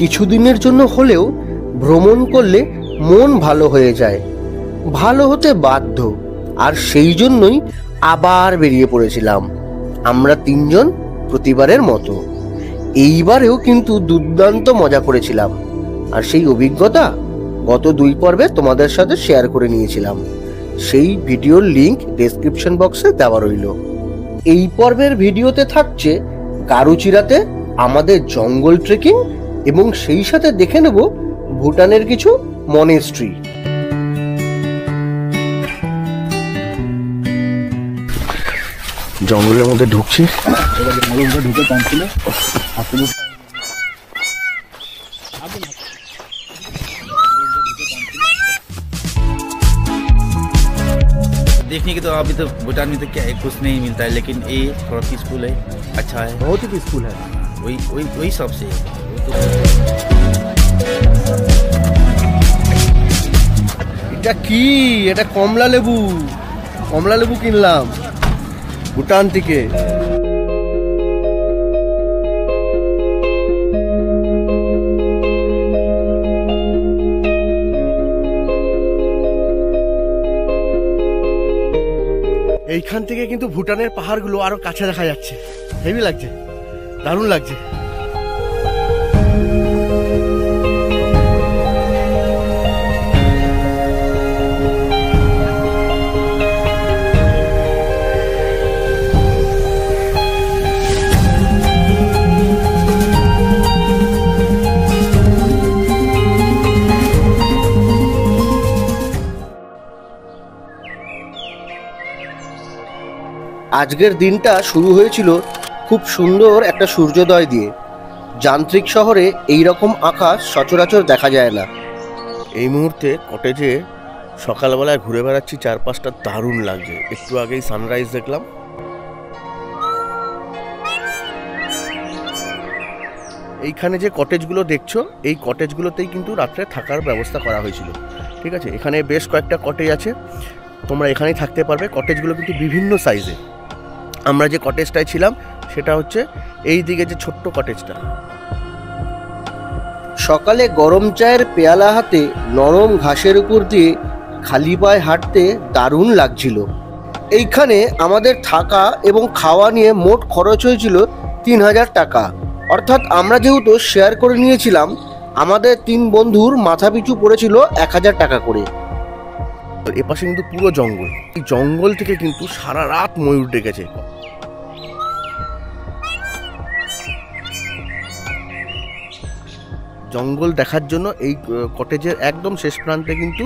কিছুদিনের জন্য হলেও ভ্রমণ করলে মন ভালো হয়ে যায়, ভালো হতে বাধ্য। আর সেই জন্যই আবার বেরিয়ে পড়েছিলাম আমরা তিনজন প্রতিবারের মতো। এইবারেও কিন্তু দুর্দান্ত মজা করেছিলাম, আর সেই অভিজ্ঞতা গত 2 পর্বে তোমাদের সাথে শেয়ার করে নিয়েছিলাম। সেই ভিডিওর লিংক ডেসক্রিপশন বক্সে দেওয়া রইল। এই পর্বের ভিডিওতে থাকছে গারুচিরাতে আমাদের জঙ্গল ট্রেকিং, এবং সেই সাথে দেখে নেব ভুটানের কিছু মনেস্ট্রি। জঙ্গলের মধ্যে ঢুকছি। देखने की तो अभी तो भूटान में तो क्या कुछ नहीं मिलता है, लेकिन ये थोड़ा पीसफुल है, अच्छा है, बहुत ही पीसफुल है। वही सबसे এটা কি? এটা কমলা লেবু। কমলা লেবু কিনলাম ভুটান থেকে। এইখান থেকে কিন্তু ভুটানের পাহাড়গুলো আরো কাছে দেখা যাচ্ছে। হেভি লাগছে, দারুণ লাগছে। আজকের দিনটা শুরু হয়েছিল খুব সুন্দর একটা সূর্যোদয় দিয়ে। যান্ত্রিক শহরে এই রকম আকাশ সচরাচর দেখা যায় না। এই মুহূর্তে কটেজে সকালবেলায় ঘুরে বেড়াচ্ছি, চারপাশটা দারুণ লাগছে। একটু আগেই সানরাইজ দেখলাম। এইখানে যে কটেজগুলো দেখছো, এই কটেজগুলোতেই কিন্তু রাত্রে থাকার ব্যবস্থা করা হয়েছিল। ঠিক আছে, এখানে বেশ কয়েকটা কটেজ আছে, তোমরা এখানেই থাকতে পারবে। কটেজগুলো কিন্তু বিভিন্ন সাইজে। আমরা যে কটেজটায় ছিলাম সেটা হচ্ছে এই দিকে যে ছোট্ট কটেজটা। সকালে গরম চায়ের পেয়ালা হাতে নরম ঘাসের উপর দিয়ে খালি পায়ে হাঁটতে দারুণ লাগছিল। এইখানে আমাদের থাকা এবং খাওয়া নিয়ে মোট খরচ হয়েছিল 3000 টাকা। অর্থাৎ আমরা যেহেতু শেয়ার করে নিয়েছিলাম, আমাদের 3 বন্ধুর মাথাপিছু পড়েছিল 1000 টাকা করে। এপাশে কিন্তু পুরো জঙ্গল। এই জঙ্গল থেকে কিন্তু সারা রাত ময়ূর ডেকেছে। জঙ্গল দেখার জন্য এই কটেজের একদম শেষ প্রান্তে কিন্তু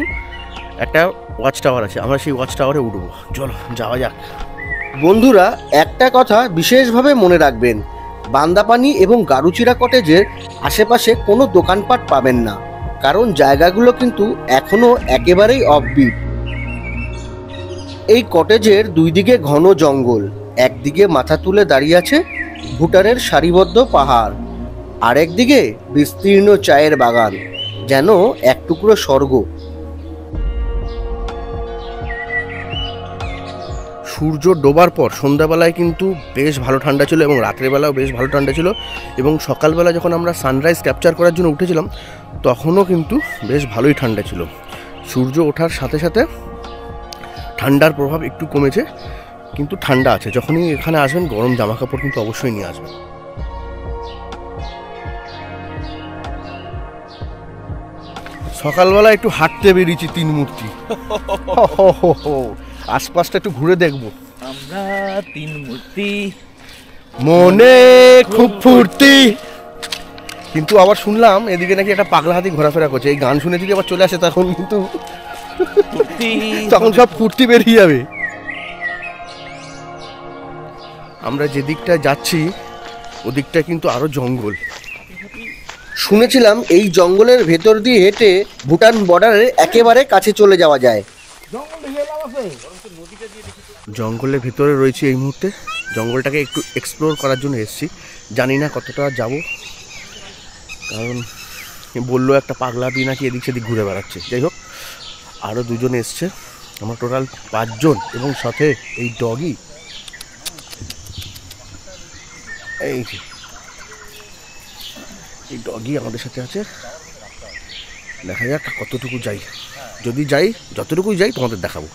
একটা ওয়াচ টাওয়ার আছে। আমরা সেই ওয়াচ টাওয়ারে উঠবো। চলো যাওয়া যাক। বন্ধুরা, একটা কথা বিশেষভাবে মনে রাখবেন, বান্দাপানি এবং গারুচিরা কটেজের আশেপাশে কোনো দোকানপাট পাবেন না, কারণ জায়গাগুলো কিন্তু এখনো একেবারেই অফবিট। এই কটেজের 2 দিকে ঘন জঙ্গল, একদিকে মাথা তুলে দাঁড়িয়ে আছে ভুটানের সারিবদ্ধ পাহাড়, আর একদিকে বিস্তীর্ণ চায়ের বাগান, যেন এক টুকরো স্বর্গ। সূর্য ডোবার পর সন্ধ্যাবেলায় কিন্তু বেশ ভালো ঠান্ডা ছিল, এবং রাত্রেবেলাও বেশ ভালো ঠান্ডা ছিল, এবং সকালবেলা যখন আমরা সানরাইজ ক্যাপচার করার জন্য উঠেছিলাম তখনও কিন্তু বেশ ভালোই ঠান্ডা ছিল। সূর্য ওঠার সাথে সাথে ঠান্ডার প্রভাব একটু কমেছে, কিন্তু ঠান্ডা আছে। যখনই এখানে আসবেন গরম জামা কাপড় কিন্তু অবশ্যই নিয়ে আসবেন। সকালবেলা একটু হাঁটতে বেরিয়েছি 3 মূর্তি। আশপাশটা একটু ঘুরে দেখবো। আমরা 3 মূর্তি, মনে খুব ফুর্তি। কিন্তু আবার শুনলাম এদিকে নাকি একটা পাগলা হাতি ঘোরাফেরা করছে। এই গান শুনে যদি আবার চলে আসে তখন কিন্তু তখন সব ফুর্তি বেরিয়ে যাবে। আমরা যে দিকটা যাচ্ছি ওদিকটা কিন্তু আরো জঙ্গল। শুনেছিলাম এই জঙ্গলের ভেতর দিয়ে হেঁটে ভুটান বর্ডারের একেবারে কাছে চলে যাওয়া যায়। জঙ্গলের ভেতরে রয়েছে এই মুহূর্তে। জঙ্গলটাকে একটু এক্সপ্লোর করার জন্য এসেছি। জানি না কতটা যাব, কারণ বললো একটা পাগলা দিয়ে নাকি এদিক সেদিক ঘুরে বেড়াচ্ছে। যাই হোক, আরও 2 জন এসছে, আমার টোটাল 5 জন, এবং সাথে এই ডগি। এই এই ডগি আমাদের সাথে আছে, দেখা যাক কতটুকু যাই। যদি যাই, যতটুকুই যাই তোমাদের দেখাবো।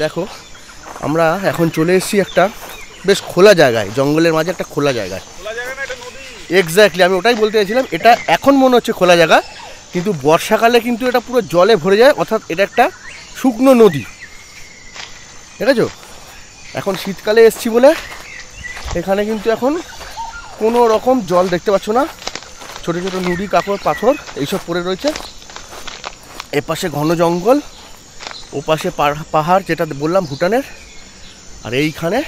দেখো আমরা এখন চলে এসেছি একটা বেশ খোলা জায়গায়, জঙ্গলের মাঝে একটা খোলা জায়গায়। এক্স্যাক্টলি, আমি ওটাই বলতে চাইছিলাম। এটা এখন মনে হচ্ছে খোলা জায়গা, কিন্তু বর্ষাকালে কিন্তু এটা পুরো জলে ভরে যায়, অর্থাৎ এটা একটা শুকনো নদী, ঠিক আছে? এখন শীতকালে এসছি বলে এখানে কিন্তু এখন কোনো রকম জল দেখতে পাচ্ছ না। ছোটো ছোটো নুড়ি, কাকড়, পাথর এইসব পড়ে রয়েছে। এপাশে ঘন জঙ্গল, ওপাশে পাহাড় যেটা বললাম ভুটানের, আর এইখানে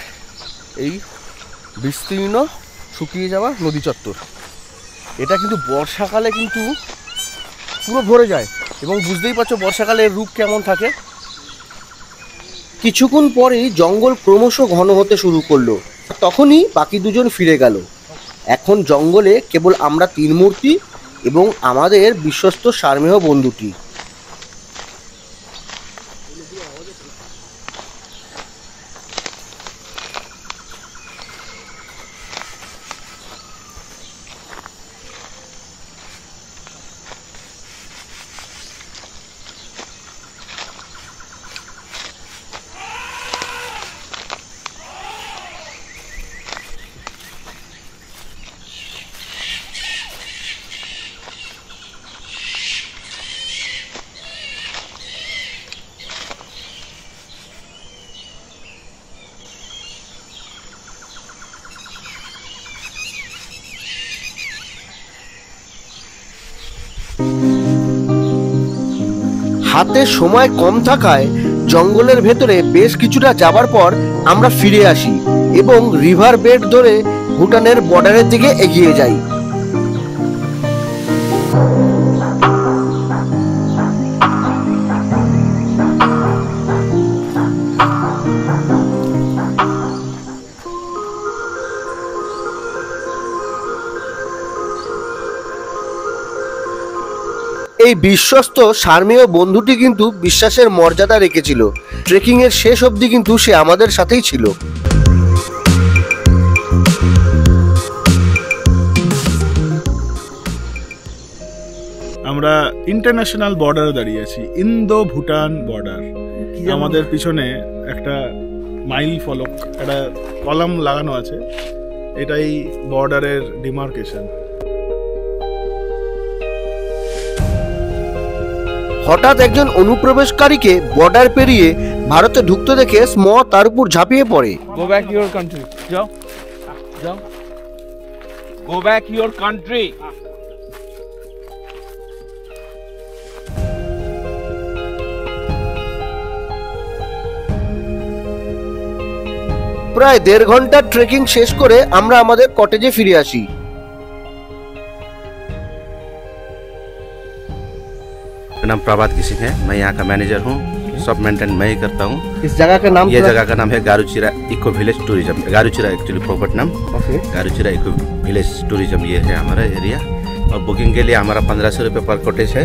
এই বিস্তীর্ণ শুকিয়ে যাওয়া নদী চত্বর। এটা কিন্তু বর্ষাকালে কিন্তু পুরো ভরে যায়, এবং বুঝতেই পারছো বর্ষাকালের রূপ কেমন থাকে। কিছুক্ষণ পরেই জঙ্গল ক্রমশ ঘন হতে শুরু করলো, তখনই বাকি দুজন ফিরে গেল। এখন জঙ্গলে কেবল আমরা তিন মূর্তি এবং আমাদের বিশ্বস্ত সারমেয় বন্ধুটি। হাতে সময় কম থাকায় জঙ্গলের ভেতরে বেশ কিছুটা যাবার পর আমরা ফিরে আসি এবং রিভার বেড ধরে ভুটানের বর্ডারের দিকে এগিয়ে যাই। এই বিশ্বস্ত সারমেয় বন্ধুটি কিন্তু বিশ্বাসের মর্যাদা রেখেছিল। ট্রেকিং এর শেষ অবধি কিন্তু সে আমাদের সাথেই ছিল। আমরা ইন্টারন্যাশনাল বর্ডারে দাঁড়িয়ে আছি, ইন্দো ভুটান বর্ডার। আমাদের পিছনে একটা মাইল ফলক, একটা কলাম লাগানো আছে, এটাই বর্ডারের ডিমার্কেশন। হঠাৎ একজন অনুপ্রবেশকারীকে বর্ডার পেরিয়ে ভারতে ঢুকতে দেখে স্ম তার উপর ঝাঁপিয়ে পড়ে। Go back to your country. যাও যাও। Go back to your country. প্রায় 1.5 ঘন্টার ট্রেকিং শেষ করে আমরা আমাদের কটেজে ফিরে আসি। मेरा नाम प्रभात किसिंग है, मैं यहाँ का मैनेजर हूँ। सब मेंटेन मैं ही करता हूँ। इस जगह का नाम, ये जगह का नाम है Garuchira eco village tourism. Garuchira actually proper नाम, गारूचिरा इको विलेज टूरिज्म ये है हमारा एरिया। और बुकिंग के लिए हमारा 1500 रुपये पर कॉटेज है,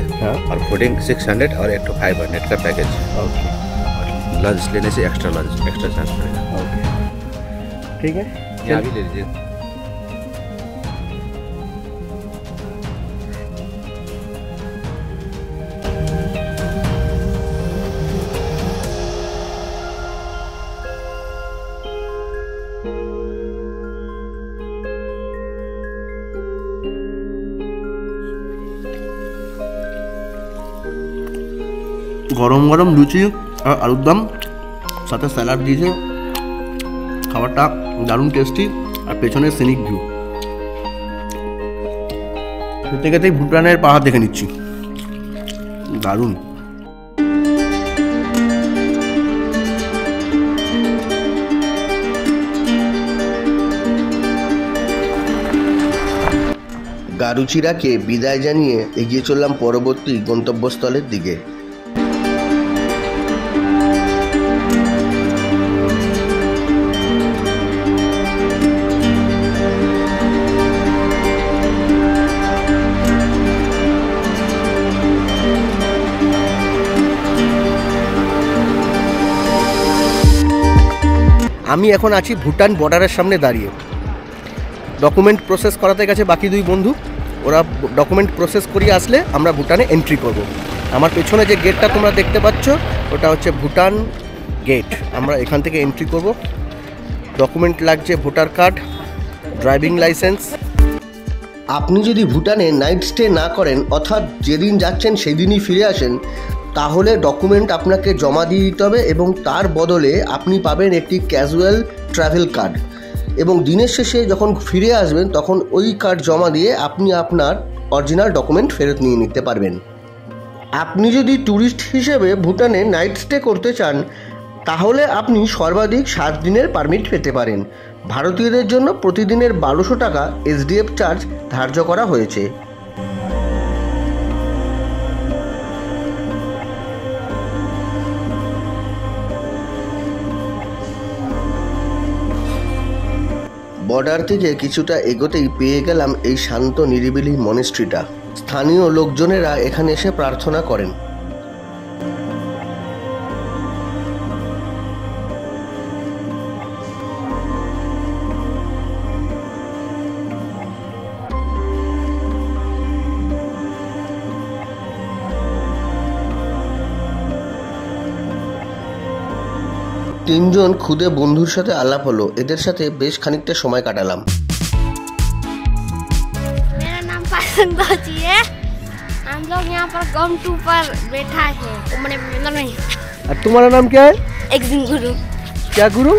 और फूडिंग 600 और एक 500 का पैकेज। लंच लेने से एक्स्ट्रा चार्ज पड़ेगा। ठीक है, यहाँ भी ले लीजिए। গরম গরম লুচি আর আলুর দম, সাথে স্যালাড দিয়েছে। খাবারটা দারুণ টেস্টি, আর পেছনে সিনিক ভিউ। খেতে খেতেই ভুটানের পাহাড় দেখে নিচ্ছি, দারুণ। গারুচিরাকে বিদায় জানিয়ে এগিয়ে চললাম পরবর্তী গন্তব্যস্থলের দিকে। আমি এখন আছি ভুটান বর্ডারের সামনে দাঁড়িয়ে। ডকুমেন্ট প্রসেস করাতে গেছে বাকি দুই বন্ধু, ওরা ডকুমেন্ট প্রসেস করিয়ে আসলে আমরা ভুটানে এন্ট্রি করব। আমার পেছনে যে গেটটা তোমরা দেখতে পাচ্ছ ওটা হচ্ছে ভুটান গেট। আমরা এখান থেকে এন্ট্রি করব। ডকুমেন্ট লাগছে ভোটার কার্ড, ড্রাইভিং লাইসেন্স। আপনি যদি ভুটানে নাইট স্টে না করেন, অর্থাৎ যেদিন যাচ্ছেন সেই দিনই ফিরে আসেন, তাহলে ডকুমেন্ট আপনাকে জমা দিয়ে দিতে হবে এবং তার বদলে আপনি পাবেন একটি ক্যাজুয়াল ট্রাভেল কার্ড। এবং দিনের শেষে যখন ফিরে আসবেন তখন ওই কার্ড জমা দিয়ে আপনি আপনার অরিজিনাল ডকুমেন্ট ফেরত নিয়ে নিতে পারবেন। আপনি যদি ট্যুরিস্ট হিসেবে ভুটানে নাইট স্টে করতে চান তাহলে আপনি সর্বাধিক 7 দিনের পারমিট পেতে পারেন। ভারতীয়দের জন্য প্রতিদিনের 1200 টাকা এসডিএফ চার্জ ধার্য করা হয়েছে। বর্ডার থেকে কিছুটা এগোতেই পেয়ে গেলাম এই শান্ত নিরিবিলি মনেস্ট্রিটা। স্থানীয় লোকজনেরা এখানে এসে প্রার্থনা করেন। তিনজন খুদে বন্ধুর সাথে আলাপ হলো, এদের সাথে বেশ খানিকটা সময় কাটালাম। मेरा नाम पसंद है। हम लोग यहाँ पर गम-टू पर बैठा है। मैंने नहीं। और तुम्हारा नाम क्या है? एक्जिन गुरु। क्या गुरु?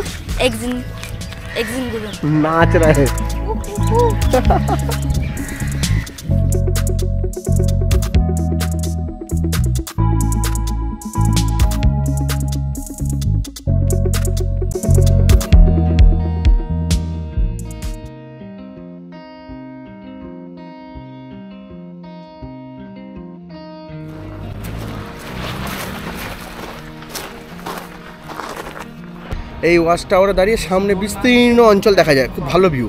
एक्जिन गुरु। नाच रहा है। এই ওয়াচ টাওয়ারে দাঁড়িয়ে সামনে বিস্তীর্ণ অঞ্চল দেখা যায়, খুব ভালো ভিউ।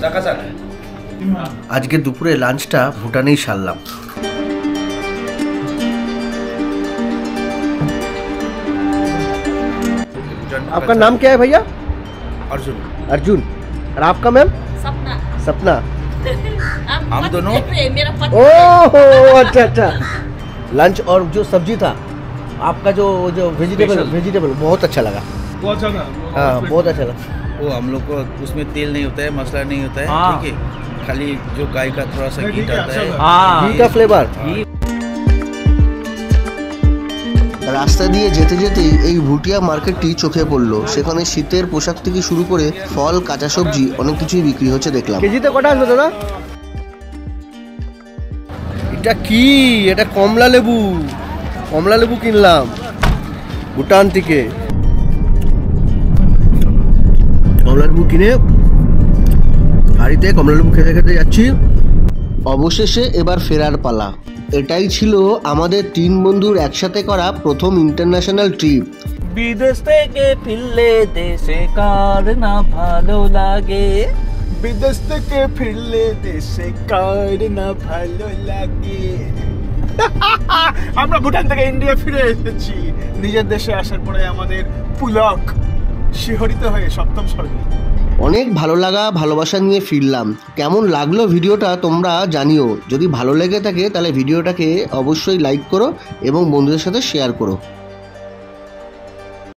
साका साका আজকে দুপুরে লাঞ্চটা ভুটানেই সারলাম। आपका नाम क्या है भैया? अर्जुन। अर्जुन। और आपका मैम? सपना सपना। हम दोनों मेरा पति ओह अच्छा अच्छा। लंच और जो सब्जी था आपका जो वेजिटेबल बहुत अच्छा लगा। बहुत अच्छा था। हाँ बहुत अच्छा लगा। वो हम लोग को उसमें तेल नहीं होता है, मसाला नहीं होता है, ठीक है, खाली जो गाय का थोड़ा सा घी आता है, ঘি কা ফ্লেভার। রাস্তা দিয়ে যেতে যেতেই এই ভুটিয়া মার্কেটটি চোখে পড়লো। সেখানে শীতের পোশাক থেকে শুরু করে ফল, কাঁচা সবজি অনেক কিছুই বিক্রি হচ্ছে দেখলাম। কেজিতে কটা আসবে দাদা? এটা কি? এটা কমলা লেবু। কমলা লেবু কিনলাম ভুটান থেকে। কমলা লেবু কিনে গাড়িতে কমলা লেবু খেতে খেতে যাচ্ছি। অবশেষে এবার ফেরার পালা। এটাই ছিল আমাদের 3 বন্ধুর একসাথে করা প্রথম ইন্টারন্যাশনাল ট্রিপ। বিদেশ থেকে ফিরলে দেশে কার না ভালো লাগে, বিদেশ থেকে ফিরলে দেশে কার না ভালো লাগে। আমরা ভুটান থেকে ইন্ডিয়া ফিরে এসেছি। নিজের দেশে আসার পরে আমাদের পুলক শিহরিত হয়ে সপ্তম স্বর্গে। অনেক ভালো লাগা ভালোবাসা নিয়ে ফিরলাম। কেমন লাগলো ভিডিওটা তোমরা জানিও। যদি ভালো লেগে থাকে তাহলে ভিডিওটাকে অবশ্যই লাইক করো এবং বন্ধুদের সাথে শেয়ার করো।